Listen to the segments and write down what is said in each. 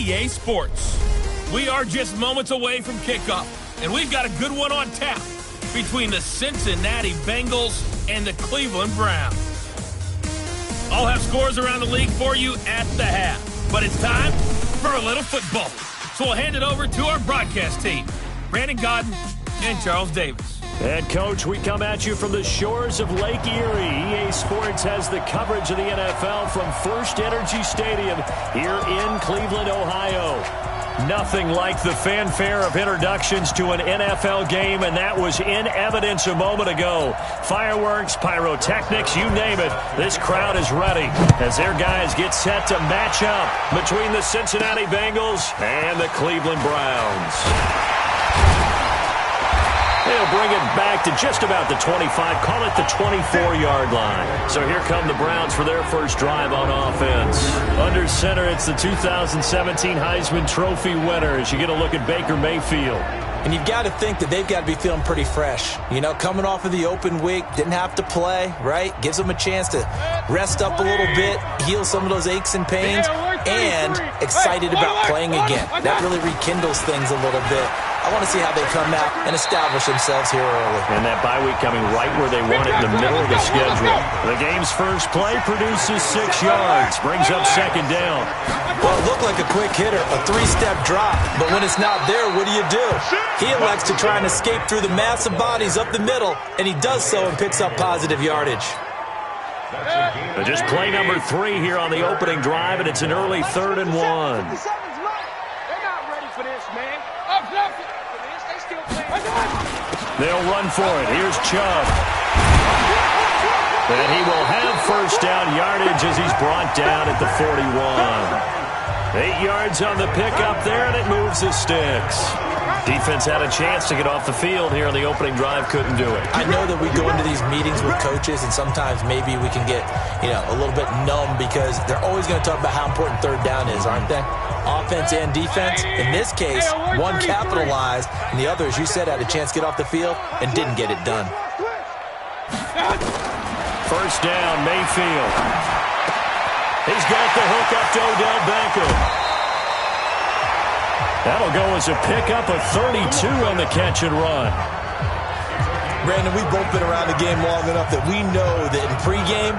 EA Sports. We are just moments away from kickoff, and we've got a good one on tap between the Cincinnati Bengals and the Cleveland Browns. I'll have scores around the league for you at the half, but it's time for a little football. So we'll hand it over to our broadcast team, Brandon Godden and Charles Davis. And, Coach, we come at you from the shores of Lake Erie. EA Sports has the coverage of the NFL from First Energy Stadium here in Cleveland, Ohio. Nothing like the fanfare of introductions to an NFL game, and that was in evidence a moment ago. Fireworks, pyrotechnics, you name it. This crowd is ready as their guys get set to match up between the Cincinnati Bengals and the Cleveland Browns. They'll bring it back to just about the 25, call it the 24-yard line. So here come the Browns for their first drive on offense. Under center, it's the 2017 Heisman Trophy winner as you get a look at Baker Mayfield. And you've got to think that they've got to be feeling pretty fresh. You know, coming off of the open week, didn't have to play, right? Gives them a chance to rest up a little bit, heal some of those aches and pains, and excited about playing again. That really rekindles things a little bit. I want to see how they come out and establish themselves here early. And that bye week coming right where they want it, in the middle of the schedule. The game's first play produces 6 yards, brings up second down. Well, it looked like a quick hitter, a 3-step drop. But when it's not there, what do? He elects to try and escape through the massive bodies up the middle, and he does so and picks up positive yardage. Just play number 3 here on the opening drive, and it's an early 3rd and 1. They're not ready for this, man. They'll run for it. Here's Chubb. And he will have first down yardage as he's brought down at the 41. 8 yards on the pickup there, and it moves the sticks. Defense had a chance to get off the field here on the opening drive, couldn't do it. I know that we go into these meetings with coaches, and sometimes maybe we can get, a little bit numb because they're always going to talk about how important third down is, aren't they? Offense and defense. In this case, one capitalized, and the other, as you said, had a chance to get off the field and didn't get it done. First down, Mayfield. He's got the hook up to Odell Beckham. That'll go as a pickup of 32 on the catch and run. Brandon, we've both been around the game long enough that we know that in pregame,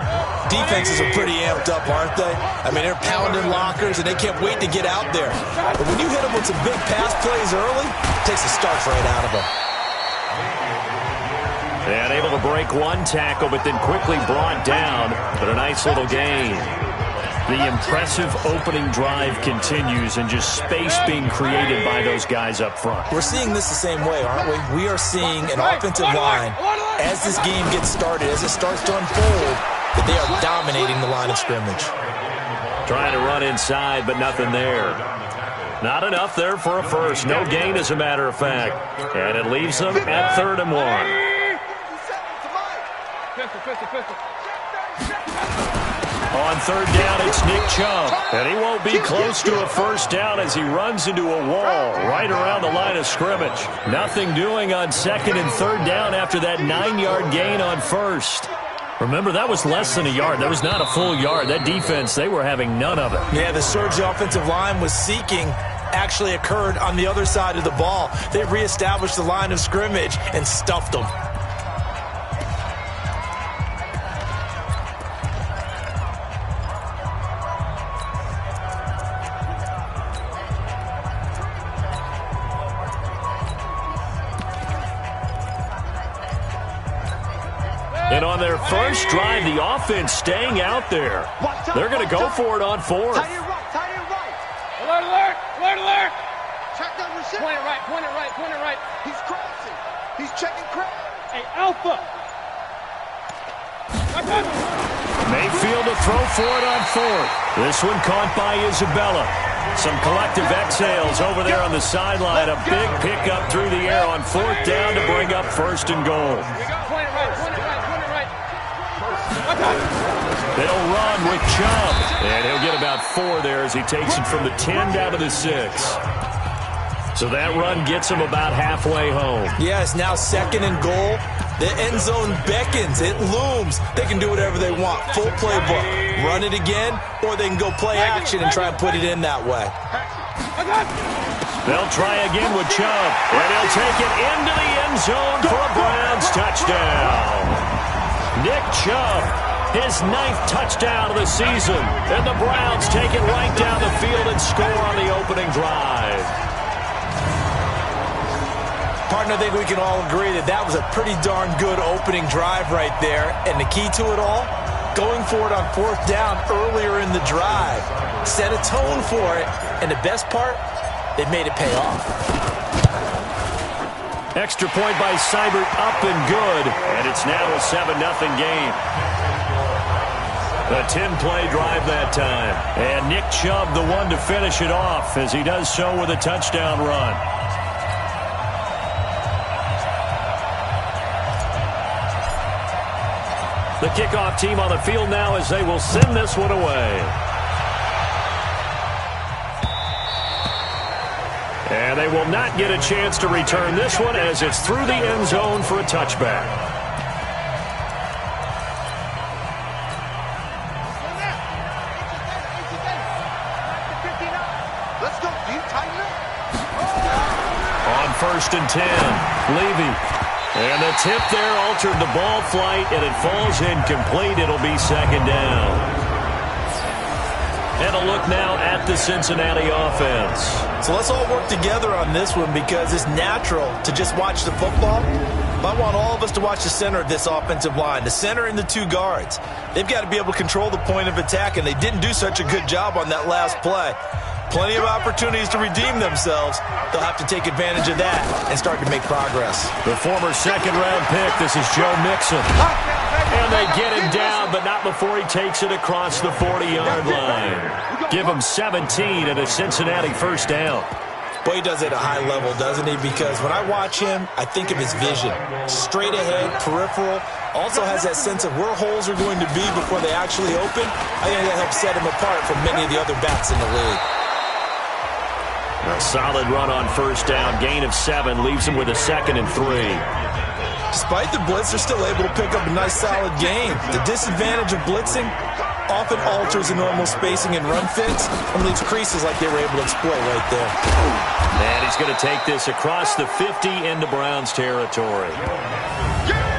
defenses are pretty amped up, aren't they? I mean, they're pounding lockers, and they can't wait to get out there. But when you hit them with some big pass plays early, it takes the starch right out of them. And able to break one tackle, but then quickly brought down. But a nice little gain. The impressive opening drive continues, and just space being created by those guys up front. We're seeing this the same way, aren't we? We are seeing an offensive line, as this game gets started, as it starts to unfold, that they are dominating the line of scrimmage. Trying to run inside, but nothing there. Not enough there for a first. No gain, as a matter of fact. And it leaves them at 3rd and 1. On 3rd down, it's Nick Chubb. And he won't be close to a first down as he runs into a wall right around the line of scrimmage. Nothing doing on 2nd and 3rd down after that 9-yard gain on 1st. Remember, that was less than a yard. That was not a full yard. That defense, they were having none of it. Yeah, the surge the offensive line was seeking actually occurred on the other side of the ball. They reestablished the line of scrimmage and stuffed them. And on their first drive, the offense staying out there. They're going to go for it on 4th. Tie it right. Alert, alert, alert, alert. Check that receiver. Point it right, point it right, point it right. He's crossing. He's checking crack. Hey, Alpha. Mayfield to throw for it on 4th. This one caught by Isabella. Some collective exhales over there on the sideline. A big pickup through the air on 4th down to bring up 1st and goal. Point it right, point it right, point it right. They'll run with Chubb. And he'll get about 4 there as he takes it from the 10 down to the 6. So that run gets him about halfway home. Yeah, it's now 2nd and goal. The end zone beckons. It looms. They can do whatever they want. Full playbook. Run it again, or they can go play action and try and put it in that way. They'll try again with Chubb, and he'll take it into the end zone for a Browns touchdown. Nick Chubb, his 9th touchdown of the season, and the Browns take it right down the field and score on the opening drive. Partner, I think we can all agree that that was a pretty darn good opening drive right there, and the key to it all, going for it on 4th down earlier in the drive. Set a tone for it, and the best part, they made it pay off. Extra point by Seibert, up and good, and it's now a 7-0 game. A 10-play drive that time, and Nick Chubb the one to finish it off as he does so with a touchdown run. The kickoff team on the field now as they will send this one away. And they will not get a chance to return this one as it's through the end zone for a touchback. Let's go. Do you tighten up? On 1st and 10, Levy. And the tip there altered the ball flight, and it falls incomplete. It'll be 2nd down. And a look now at the Cincinnati offense. So let's all work together on this one because it's natural to just watch the football. But I want all of us to watch the center of this offensive line, the center and the 2 guards. They've got to be able to control the point of attack, and they didn't do such a good job on that last play. Plenty of opportunities to redeem themselves. They'll have to take advantage of that and start to make progress. The former 2nd-round pick, this is Joe Mixon. And they get him down, but not before he takes it across the 40-yard line. Give him 17 and a Cincinnati 1st down. Boy, he does it at a high level, doesn't he? Because when I watch him, I think of his vision. Straight ahead, peripheral. Also has that sense of where holes are going to be before they actually open. I think that helps set him apart from many of the other backs in the league. A solid run on 1st down. Gain of 7 leaves him with a 2nd and 3. Despite the blitz, they're still able to pick up a nice solid gain. The disadvantage of blitzing often alters the normal spacing and run fits and leaves creases like they were able to exploit right there. And he's going to take this across the 50 into Browns territory.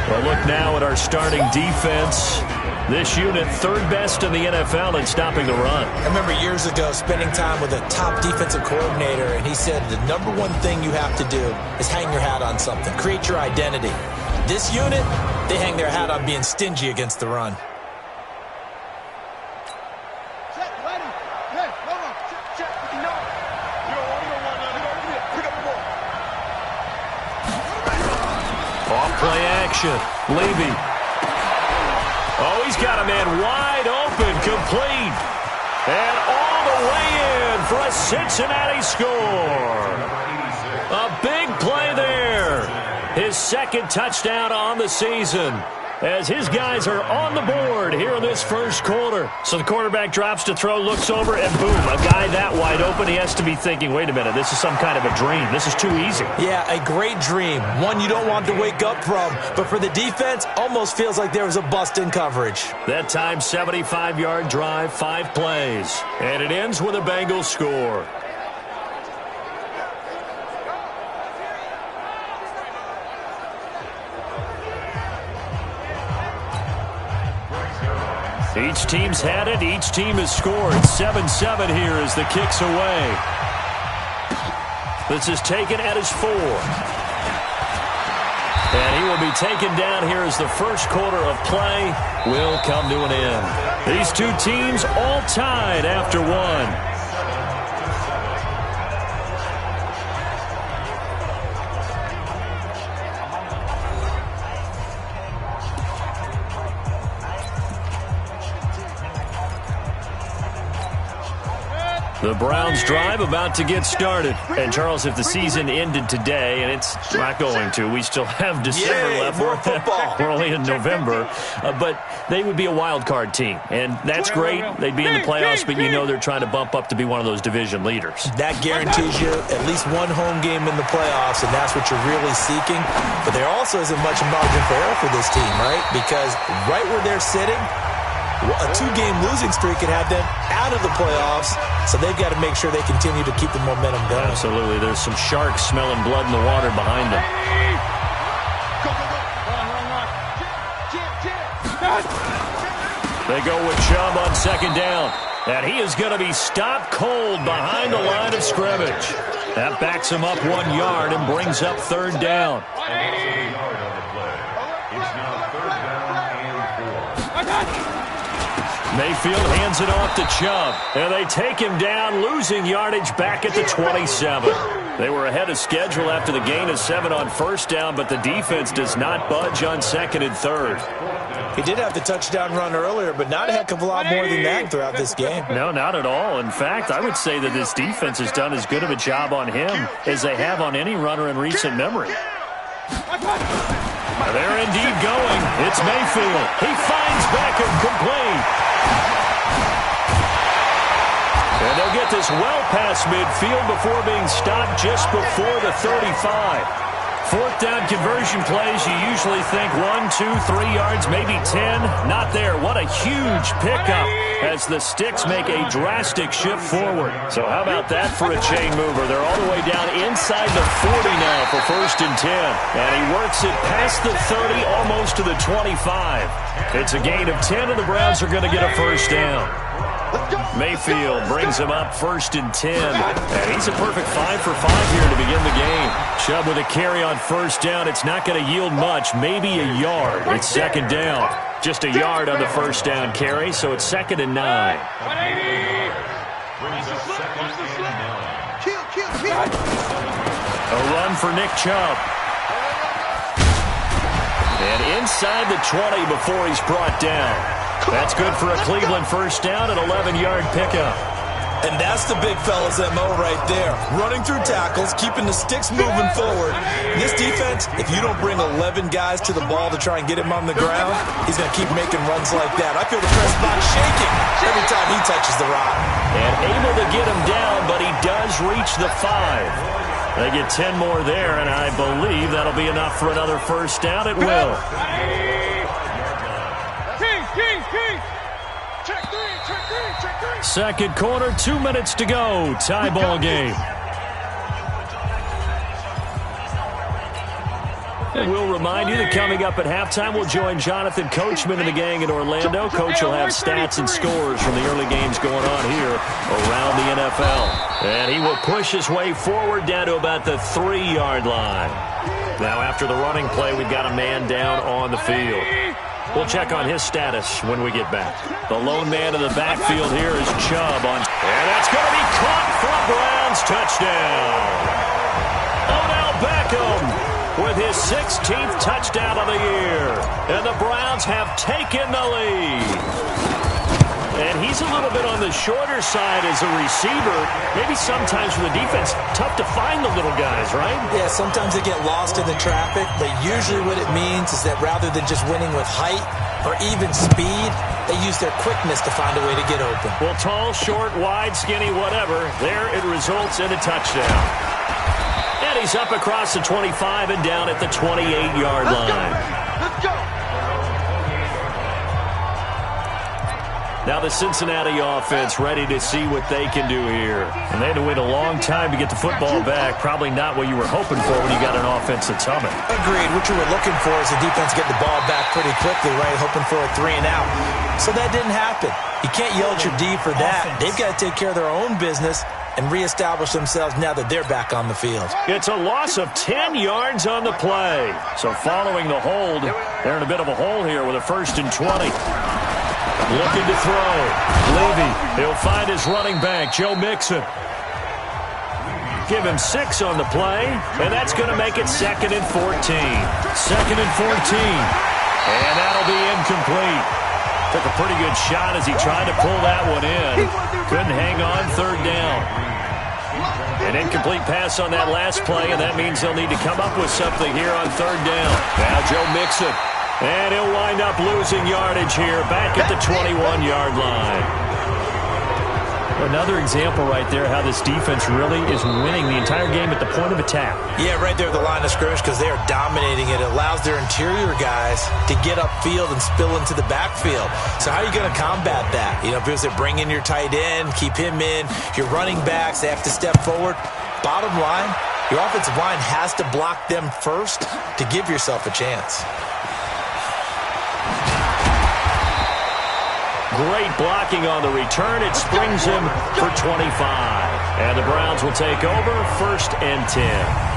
Well, look now at our starting defense. This unit, 3rd best in the NFL in stopping the run. I remember years ago spending time with a top defensive coordinator, and he said the number one thing you have to do is hang your hat on something. Create your identity. This unit, they hang their hat on being stingy against the run. Off-play action. Levy. Oh, he's got a man wide open, complete. And all the way in for a Cincinnati score. A big play there. His 2nd touchdown on the season as his guys are on the board here in this 1st quarter. So the quarterback drops to throw, looks over, and boom, a guy that wide open, he has to be thinking, wait a minute, this is some kind of a dream. This is too easy. Yeah, a great dream. One you don't want to wake up from. But for the defense, almost feels like there was a bust in coverage. That time, 75-yard drive, 5 plays. And it ends with a Bengals score. Each team's had it. Each team has scored. 7-7 here as the kick's away. This is taken at his 4. And he will be taken down here as the 1st quarter of play will come to an end. These 2 teams all tied after 1. The Browns drive about to get started. And, Charles, if the season ended today, and it's not going to, we still have December left. More football. We're only in November. But they would be a wild card team. And that's great. They'd be in the playoffs, but you know they're trying to bump up to be one of those division leaders. That guarantees you at least one home game in the playoffs, and that's what you're really seeking. But there also isn't much margin for error for this team, right? Because right where they're sitting, A 2-game losing streak could have them out of the playoffs, so they've got to make sure they continue to keep the momentum going. Absolutely. There's some sharks smelling blood in the water behind them. They go with Chubb on second down. And he is going to be stopped cold behind the line of scrimmage. That backs him up 1 yard and brings up third down. Mayfield hands it off to Chubb. And they take him down, losing yardage back at the 27. They were ahead of schedule after the gain of 7 on first down, but the defense does not budge on second and third. He did have the touchdown run earlier, but not a heck of a lot more than that throughout this game. No, not at all. In fact, I would say that this defense has done as good of a job on him as they have on any runner in recent memory. They're indeed going. It's Mayfield. He finds Beckham complete. And they'll get this well past midfield before being stopped just before the 35. Fourth down conversion plays, you usually think 1, 2, 3 yards, maybe 10. Not there. What a huge pickup as the Sticks make a drastic shift forward. So how about that for a chain mover? They're all the way down inside the 40 now for first and 10. And he works it past the 30, almost to the 25. It's a gain of 10, and the Browns are going to get a first down. Mayfield brings him up first and 10. And he's a perfect 5 for 5 here to begin the game. Chubb with a carry on first down. It's not going to yield much, maybe a yard. It's second down. Just a yard on the first down carry, so it's second and 9. A run for Nick Chubb. And inside the 20 before he's brought down. That's good for a Cleveland first down, an 11-yard pickup. And that's the big fella's MO right there. Running through tackles, keeping the Sticks moving forward. This defense, if you don't bring 11 guys to the ball to try and get him on the ground, he's going to keep making runs like that. I feel the press box shaking every time he touches the rock. And able to get him down, but he does reach the 5. They get 10 more there, and I believe that'll be enough for another first down. It will. Second quarter, 2 minutes to go. Tie ball game. And we'll remind you that coming up at halftime, we'll join Jonathan Coachman and the gang in Orlando. Coach will have stats and scores from the early games going on here around the NFL. And he will push his way forward down to about the 3-yard line. Now, after the running play, we've got a man down on the field. We'll check on his status when we get back. The lone man in the backfield here is Chubb on. And that's going to be caught for a Browns touchdown. Odell Beckham with his 16th touchdown of the year. And the Browns have taken the lead. And he's a little bit on the shorter side as a receiver. Maybe sometimes for the defense, tough to find the little guys, right? Yeah, sometimes they get lost in the traffic, but usually what it means is that rather than just winning with height or even speed, they use their quickness to find a way to get open. Well, tall, short, wide, skinny, whatever, there it results in a touchdown. And he's up across the 25 and down at the 28-yard line. Let's go. Now the Cincinnati offense ready to see what they can do here. And they had to wait a long time to get the football back. Probably not what you were hoping for when you got an offense that's humming. Agreed. What you were looking for is the defense getting the ball back pretty quickly, right? Hoping for a 3 and out. So that didn't happen. You can't yell at your D for that. They've got to take care of their own business and reestablish themselves now that they're back on the field. It's a loss of 10 yards on the play. So following the hold, they're in a bit of a hole here with a first and 20. Looking to throw. Levy, he'll find his running back, Joe Mixon. Give him 6 on the play, and that's going to make it second and 14. Second and 14. And that'll be incomplete. Took a pretty good shot as he tried to pull that one in. Couldn't hang on, third down. An incomplete pass on that last play, and that means they'll need to come up with something here on third down. Now Joe Mixon. And he'll wind up losing yardage here back at the 21-yard line. Another example right there how this defense really is winning the entire game at the point of attack. Yeah, right there at the line of scrimmage because they are dominating it. It allows their interior guys to get upfield and spill into the backfield. So how are you going to combat that? You know, because they bring in your tight end, keep him in. Your running backs, they have to step forward. Bottom line, your offensive line has to block them first to give yourself a chance. Great blocking on the return. It springs him for 25. And the Browns will take over 1st and 10.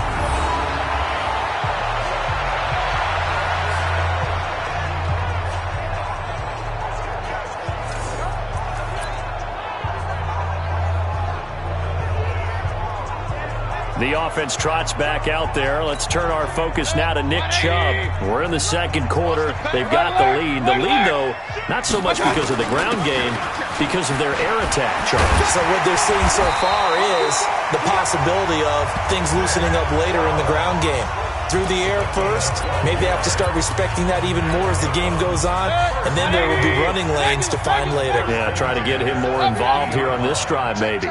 The offense trots back out there. Let's turn our focus now to Nick Chubb. We're in the second quarter. They've got the lead. The lead, though, not so much because of the ground game, because of their air attack, Charles. So what they're seeing so far is the possibility of things loosening up later in the ground game. Through the air first, maybe they have to start respecting that even more as the game goes on, and then there will be running lanes to find later. Yeah, try to get him more involved here on this drive, maybe.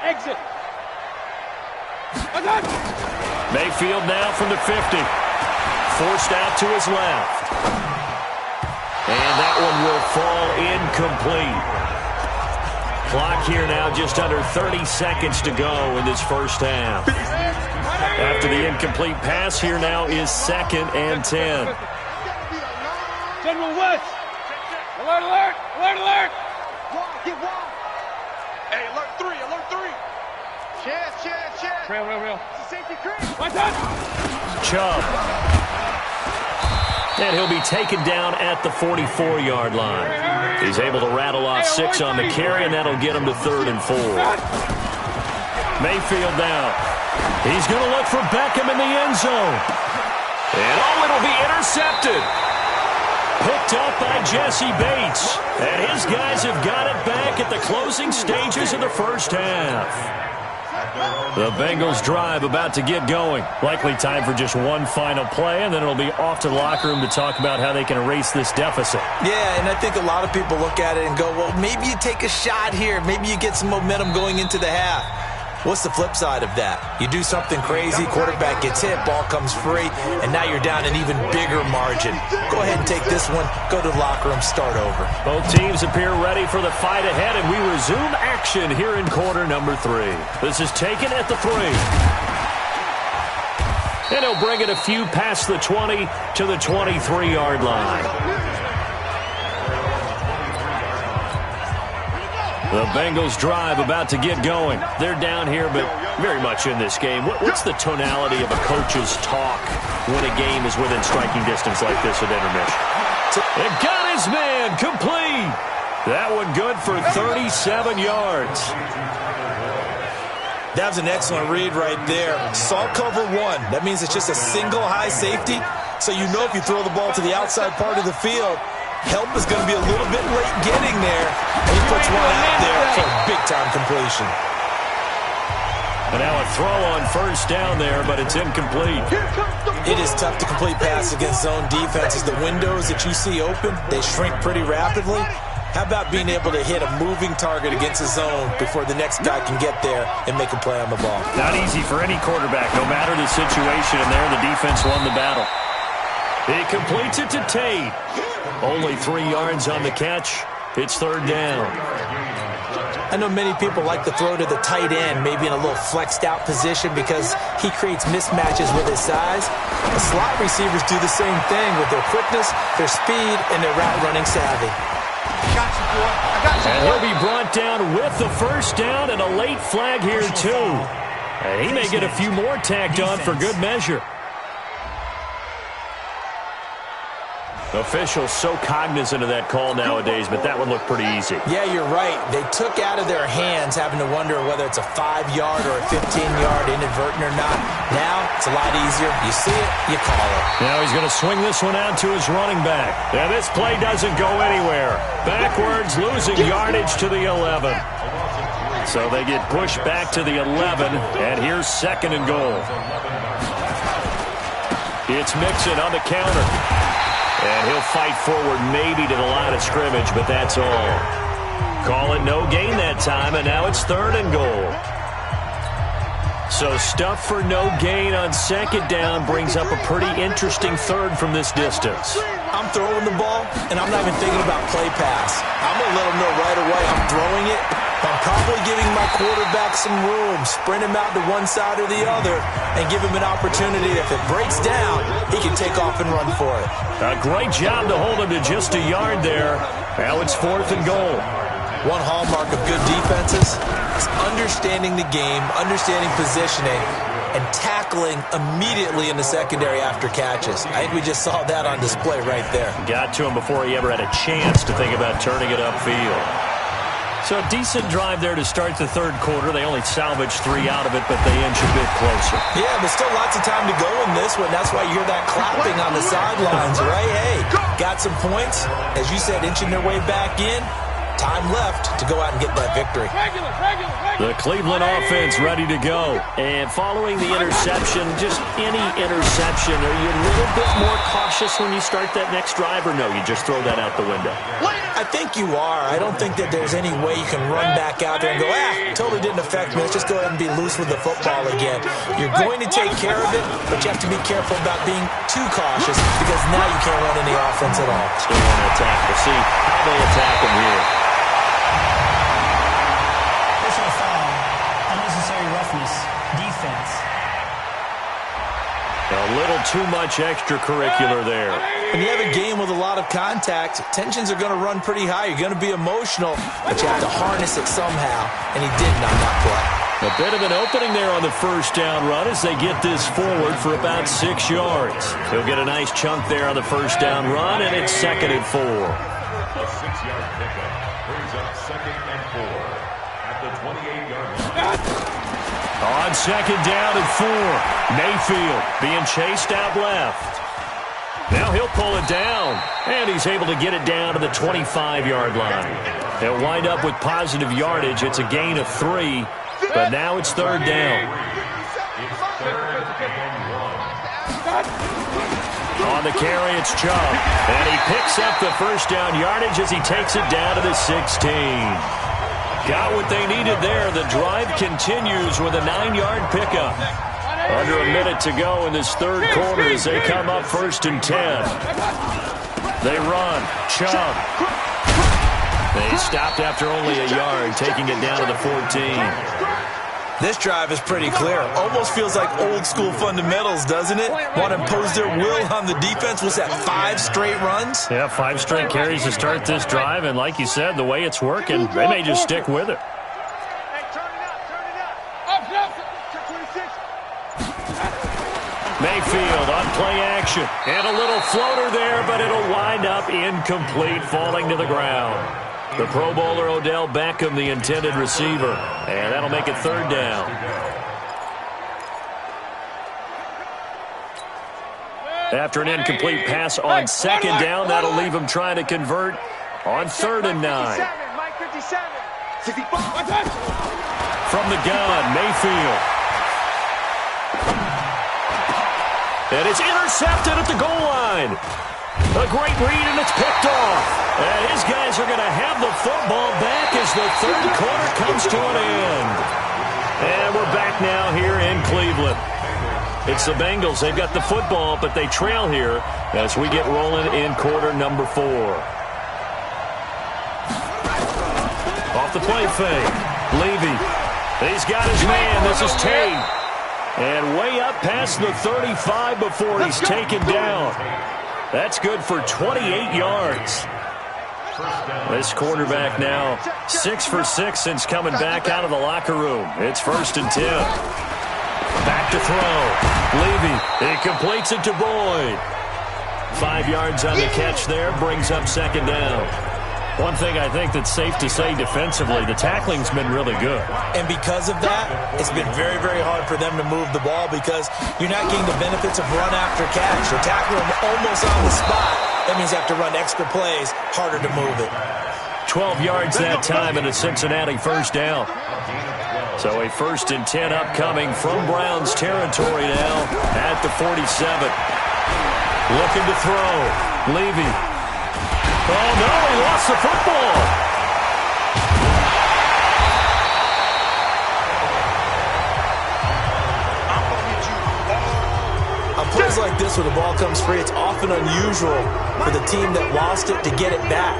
Exit. Mayfield now from the 50. Forced out to his left. And that one will fall incomplete. Clock here now just under 30 seconds to go in this first half. After the incomplete pass, here now is 2nd and 10. General West. Alert, alert, alert, alert. Get wide. Hey, alert 3, alert 3. Chance. Real. It's a safety creep. What's up? Chubb. And he'll be taken down at the 44-yard line. He's able to rattle off 6 on the carry, and that'll get him to 3rd and 4. Mayfield now. He's going to look for Beckham in the end zone. And it'll be intercepted. Picked up by Jesse Bates. And his guys have got it back at the closing stages of the first half. The Bengals drive about to get going. Likely time for just one final play, and then it'll be off to the locker room to talk about how they can erase this deficit. Yeah, and I think a lot of people look at it and go, well, maybe you take a shot here. Maybe you get some momentum going into the half. What's the flip side of that? You do something crazy, quarterback gets hit, ball comes free, and now you're down an even bigger margin. Go ahead and take this one, go to the locker room, start over. Both teams appear ready for the fight ahead, and we resume action here in quarter number 3. This is taken at the 3. And he'll bring it a few past the 20 to the 23-yard line. The Bengals drive about to get going. They're down here, but very much in this game. What's the tonality of a coach's talk when a game is within striking distance like this at intermission? And got his man complete. That one good for 37 yards. That was an excellent read right there. Saw cover 1. That means it's just a single high safety. So you know if you throw the ball to the outside part of the field, help is going to be a little bit late getting there. And he puts one out there for a big-time completion. And now a throw on first down there, but it's incomplete. It is tough to complete pass against zone defenses. The windows that you see open, they shrink pretty rapidly. How about being able to hit a moving target against a zone before the next guy can get there and make a play on the ball? Not easy for any quarterback, no matter the situation, and there the defense won the battle. He completes it to Tate. Only 3 yards on the catch. It's 3rd down. I know many people like to throw to the tight end, maybe in a little flexed out position because he creates mismatches with his size. The slot receivers do the same thing with their quickness, their speed, and their route running savvy. I got you, boy. I got you, and boy. he'll be brought down with the first down and a late flag here, too. And he may get a few more tacked on for good measure. Officials so cognizant of that call nowadays, but that one looked pretty easy. Yeah, you're right. They took out of their hands having to wonder whether it's a 5-yard or a 15-yard inadvertent or not. Now, it's a lot easier. You see it, you call it. Now he's going to swing this one out to his running back. Now this play doesn't go anywhere. Backwards, losing yardage to the 11. So they get pushed back to the 11, and here's 2nd and goal. It's Mixon on the counter. And he'll fight forward maybe to the line of scrimmage, but that's all. Call it no gain that time, and now it's 3rd and goal. So stuff for no gain on 2nd down brings up a pretty interesting 3rd from this distance. I'm throwing the ball, and I'm not even thinking about play pass. I'm going to let him know right away I'm throwing it. I'm probably giving my quarterback some room, sprint him out to one side or the other, and give him an opportunity. If it breaks down, he can take off and run for it. A great job to hold him to just a yard there. Now it's 4th and goal. One hallmark of good defenses is understanding the game, understanding positioning, and tackling immediately in the secondary after catches. I think we just saw that on display right there. Got to him before he ever had a chance to think about turning it upfield. So a decent drive there to start the 3rd quarter. They only salvaged 3 out of it, but they inch a bit closer. Yeah, but still lots of time to go in this one. That's why you hear that clapping on the sidelines, right? Hey, got some points. As you said, inching their way back in. Time left to go out and get that victory. The Cleveland offense ready to go. And following the interception, just any interception, are you a little bit more cautious when you start that next drive, or no, you just throw that out the window? I think you are. I don't think that there's any way you can run back out there and go, totally didn't affect me. Let's just go ahead and be loose with the football again. You're going to take care of it, but you have to be careful about being too cautious because now you can't run any offense at all. Still on attack. We'll see how they attack them here. Personal foul, unnecessary roughness, defense. A little too much extracurricular there. When you have a game with a lot of contact, tensions are going to run pretty high. You're going to be emotional, but you have to harness it somehow, and he didn't on that play. A bit of an opening there on the 1st down run as they get this forward for about 6 yards. He'll get a nice chunk there on the 1st down run, and it's 2nd and 4. A 6-yard pickup brings up 2nd and 4 at the 28-yard line. On 2nd down and 4, Mayfield being chased out left. Now he'll pull it down, and he's able to get it down to the 25-yard line. They'll wind up with positive yardage. It's a gain of 3, but now it's 3rd down. On the carry, it's Chubb, and he picks up the 1st down yardage as he takes it down to the 16. Got what they needed there. The drive continues with a 9-yard pickup. Under a minute to go in this 3rd quarter as they come up 1st and 10. They run. Chubb. They stopped after only a yard, taking it down to the 14. This drive is pretty clear. Almost feels like old school fundamentals, doesn't it? Want to impose their will on the defense. Was that 5 straight runs? Yeah, 5 straight carries to start this drive. And like you said, the way it's working, they may just stick with it. Mayfield on play action. And a little floater there, but it'll wind up incomplete, falling to the ground. The Pro Bowler Odell Beckham, the intended receiver. And that'll make it 3rd down. After an incomplete pass on 2nd down, that'll leave him trying to convert on 3rd and 9. From the gun, Mayfield. And it's intercepted at the goal line. A great read, and it's picked off. And his guys are going to have the football back as the 3rd quarter comes to an end. And we're back now here in Cleveland. It's the Bengals. They've got the football, but they trail here as we get rolling in quarter number 4. Off the play fake. Levy. He's got his man. This is Tate. And way up past the 35 before he's taken down. That's good for 28 yards. This quarterback now 6 for 6 since coming back out of the locker room. It's 1st and 10. Back to throw. Levy, he completes it to Boyd. 5 yards on the catch there, brings up 2nd down. One thing I think that's safe to say defensively, the tackling's been really good. And because of that, it's been very, very hard for them to move the ball because you're not getting the benefits of run after catch. You're tackling them almost on the spot. That means you have to run extra plays, harder to move it. 12 yards that time and a Cincinnati 1st down. So a 1st and 10 upcoming from Browns territory now at the 47. Looking to throw. Levy. Oh, no, he lost the football. On plays like this where the ball comes free, it's often unusual for the team that lost it to get it back.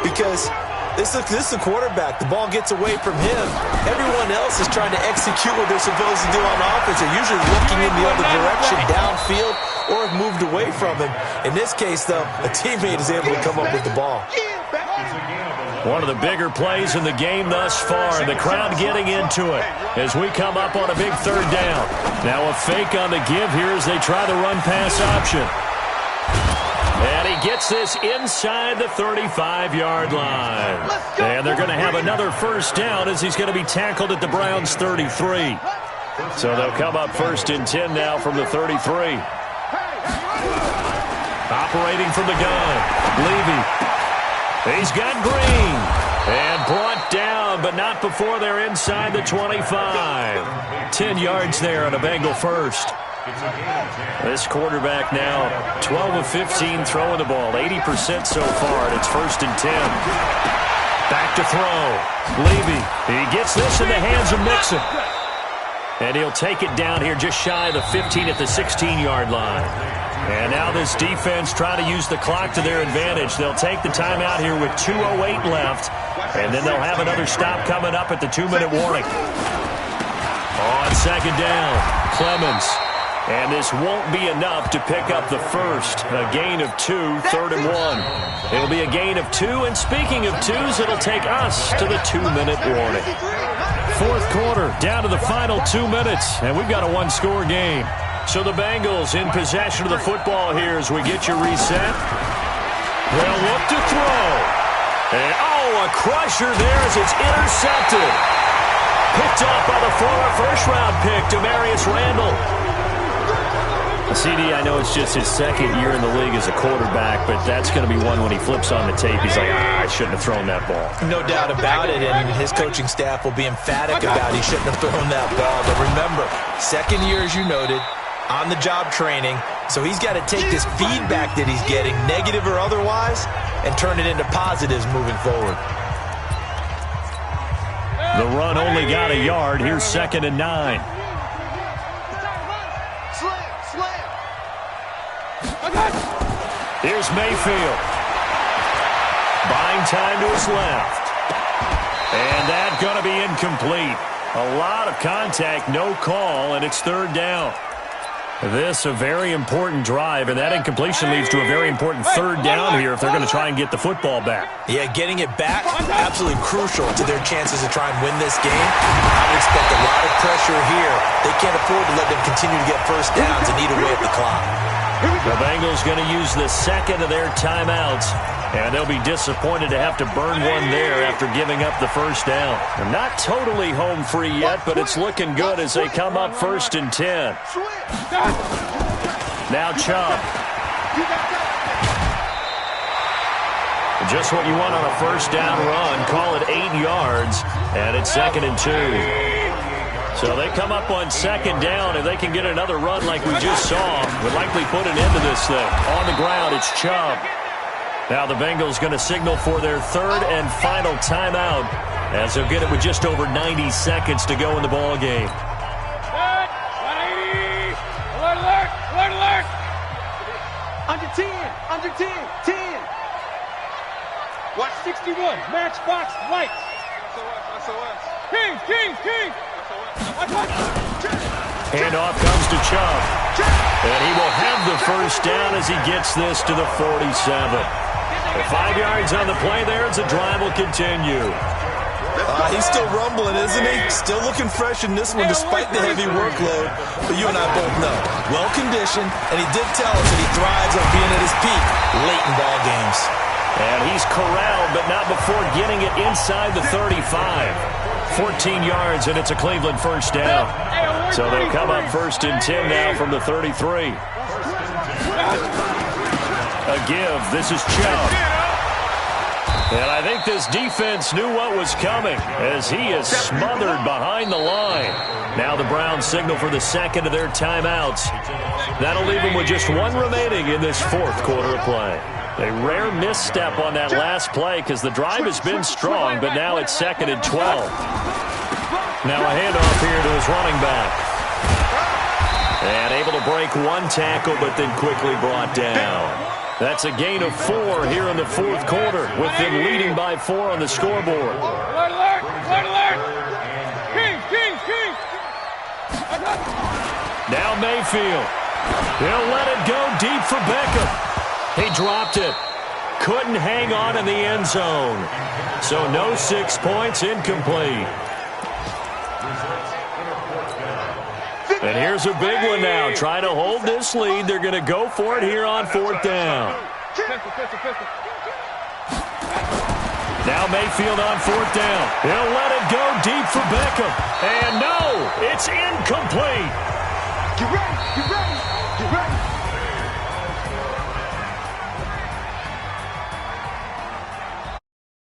Because this is the quarterback. The ball gets away from him. Everyone else is trying to execute what they're supposed to do on offense. They're usually looking in the other direction, downfield, or have moved away from him. In this case, though, a teammate is able to come up with the ball. One of the bigger plays in the game thus far, and the crowd getting into it as we come up on a big third down. Now a fake on the give here as they try the run-pass option. And he gets this inside the 35-yard line. And they're going to have another first down as he's going to be tackled at the Browns' 33. So they'll come up 1st and 10 now from the 33. Operating from the gun, Levy. He's got Green. And brought down, but not before they're inside the 25. 10 yards there on a Bengal first. This quarterback now 12 of 15 throwing the ball, 80% so far, and it's 1st and 10. Back to throw. Levy, he gets this in the hands of Mixon. And he'll take it down here just shy of the 15 at the 16-yard line. And now this defense trying to use the clock to their advantage. They'll take the timeout here with 2:08 left, and then they'll have another stop coming up at the 2-minute warning. On 2nd down, Clemens. And this won't be enough to pick up the first. A gain of 2, 3rd and 1. It'll be a gain of 2, and speaking of 2s, it'll take us to the 2-minute warning. 4th quarter, down to the final 2 minutes, and we've got a 1-score game. So the Bengals in possession of the football here as we get you reset. They'll look to throw. And, a crusher there as it's intercepted. Picked up by the former first-round pick, Demarius Randall. CD, I know it's just his 2nd year in the league as a quarterback, but that's going to be one when he flips on the tape. He's like, I shouldn't have thrown that ball. No doubt about it, and his coaching staff will be emphatic about he shouldn't have thrown that ball. But remember, 2nd year, as you noted, on-the-job training, so he's got to take this feedback that he's getting, negative or otherwise, and turn it into positives moving forward. The run only got a yard. Here's 2nd and 9. Here's Mayfield. Buying time to his left. And that's going to be incomplete. A lot of contact, no call, and it's 3rd down. This a very important drive, and that incompletion leads to a very important 3rd down here if they're going to try and get the football back. Yeah, getting it back, absolutely crucial to their chances to try and win this game. I would expect a lot of pressure here. They can't afford to let them continue to get first downs and eat away at the clock. The Bengals going to use the 2nd of their timeouts, and they'll be disappointed to have to burn one there after giving up the first down. They're not totally home free yet, but it's looking good as they come up 1st and 10. Now Chubb. Just what you want on a first down run. Call it 8 yards, and it's 2nd and 2. So they come up on 2nd down, and they can get another run like we just saw. Would likely put an end to this thing. On the ground, it's Chubb. Now the Bengals going to signal for their 3rd and final timeout as they'll get it with just over 90 seconds to go in the ball game. Alert, alert, alert, alert. Under 10, under 10, 10. Watch 61, matchbox lights. SOS. King. Handoff comes to Chubb. And he will have the first down as he gets this to the 47. 5 yards on the play there as the drive will continue. He's still rumbling, isn't he? Still looking fresh in this one despite the heavy workload. But you and I both know, well-conditioned, and he did tell us that he thrives on being at his peak late in ball games. And he's corralled, but not before getting it inside the 35. 14 yards, and it's a Cleveland first down. So they'll come up 1st and 10 now from the 33. A give. This is Chubb. And I think this defense knew what was coming as he is smothered behind the line. Now the Browns signal for the second of their timeouts. That'll leave them with just one remaining in this fourth quarter of play. A rare misstep on that last play because the drive has been strong, but now it's 2nd and 12. Now a handoff here to his running back. And able to break one tackle, but then quickly brought down. That's a gain of 4 here in the fourth quarter, with them leading by 4 on the scoreboard. Alert, alert, alert, alert. King. Now Mayfield. He'll let it go deep for Beckham. He dropped it. Couldn't hang on in the end zone. So no 6 points, incomplete. And here's a big one now. Trying to hold this lead. They're going to go for it here on 4th down. Now Mayfield on 4th down. He'll let it go deep for Beckham. And no, it's incomplete. Get ready.